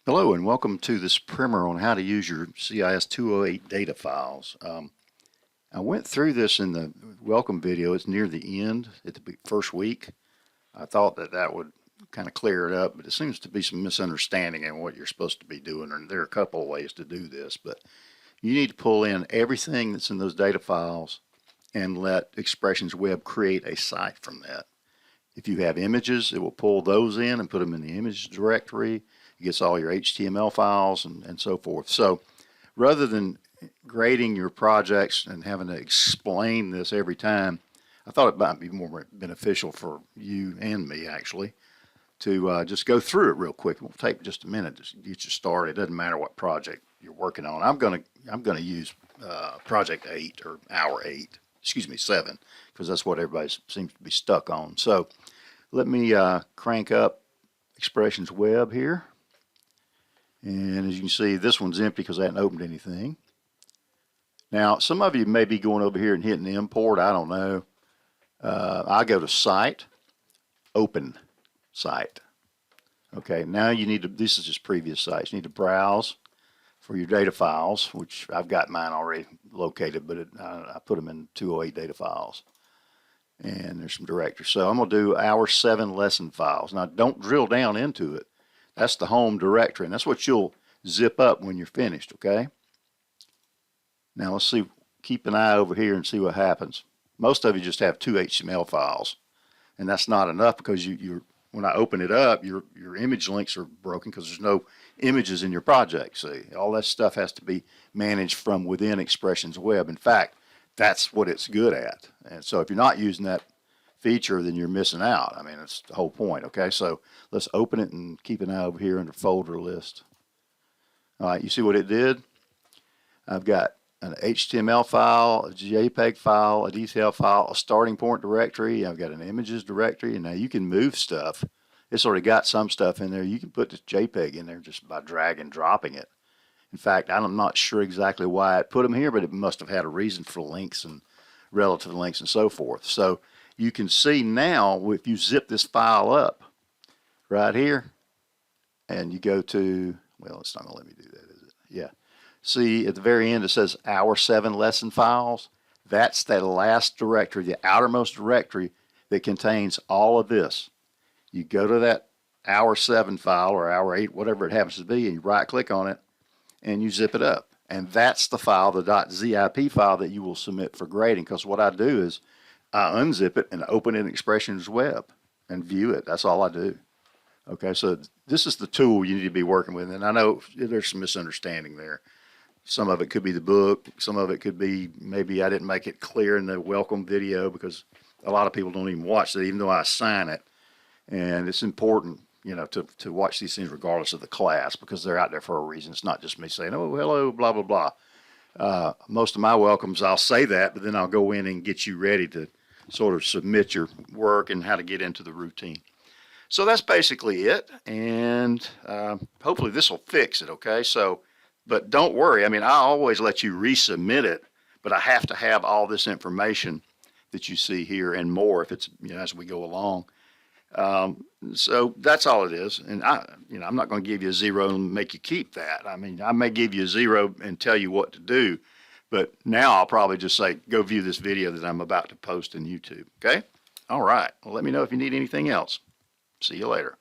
Hello and welcome to this primer on how to use your CIS 208 data files. I went through this in the welcome video. It's near the end at the first week. I thought that would kind of clear it up, but it seems to be some misunderstanding in what you're supposed to be doing. And there are a couple of ways to do this, but you need to pull in everything that's in those data files and let Expressions Web create a site from that. If you have images, it will pull those in and put them in the images directory. It gets all your HTML files and so forth. So rather than grading your projects and having to explain this every time, I thought it might be more beneficial for you and me actually to just go through it real quick. It will take just a minute to get you started. It doesn't matter what project you're working on. I'm gonna use project 8 or hour 8, excuse me, 7, because that's what everybody seems to be stuck on. So let me crank up Expressions Web here. And as you can see, this one's empty because I haven't opened anything. Now, some of you may be going over here and hitting import. I don't know. I go to Site, Open Site. Okay, now you need to, this is just previous sites. You need to browse for your data files, which I've got mine already located, but I put them in 208 data files. And there's some directories. So I'm going to do hour 7 lesson files. Now, don't drill down into it. That's the home directory, and that's what you'll zip up when you're finished, okay? Now let's see, keep an eye over here and see what happens. Most of you just have 2 HTML files, and that's not enough because when I open it up, your image links are broken because there's no images in your project. See, all that stuff has to be managed from within Expressions Web. In fact, that's what it's good at. And so if you're not using that feature, then you're missing out. I mean, that's the whole point. Okay, so let's open it and keep an eye over here under folder list. All right, you see what it did? I've got an HTML file, a JPEG file, a detail file, a starting point directory. I've got an images directory, and now you can move stuff. It's already got some stuff in there. You can put this JPEG in there just by drag and dropping it. In fact, I'm not sure exactly why it put them here, but it must have had a reason for links and relative links and so forth. So you can see now, if you zip this file up right here, and you go to, well, it's not going to let me do that, is it? Yeah. See, at the very end, it says hour 7 lesson files. That's that last directory, the outermost directory that contains all of this. You go to that hour 7 file or hour 8, whatever it happens to be, and you right-click on it, and you zip it up. And that's the file, the .zip file that you will submit for grading, because what I do is I unzip it and open it in Expressions Web and view it. That's all I do. Okay, so this is the tool you need to be working with. And I know there's some misunderstanding there. Some of it could be the book. Some of it could be maybe I didn't make it clear in the welcome video because a lot of people don't even watch it, even though I assign it. And it's important, you know, to watch these things regardless of the class because they're out there for a reason. It's not just me saying, oh, hello, blah, blah, blah. Most of my welcomes, I'll say that, but then I'll go in and get you ready to sort of submit your work and how to get into the routine. So that's basically it, and hopefully this will fix it, okay? So, but don't worry, I mean, I always let you resubmit it, but I have to have all this information that you see here and more if it's, you know, as we go along. So that's all it is, and I'm not going to give you a 0 and make you keep that. I mean, I may give you a 0 and tell you what to do, but now I'll probably just say, go view this video that I'm about to post in YouTube, okay? All right, well, let me know if you need anything else. See you later.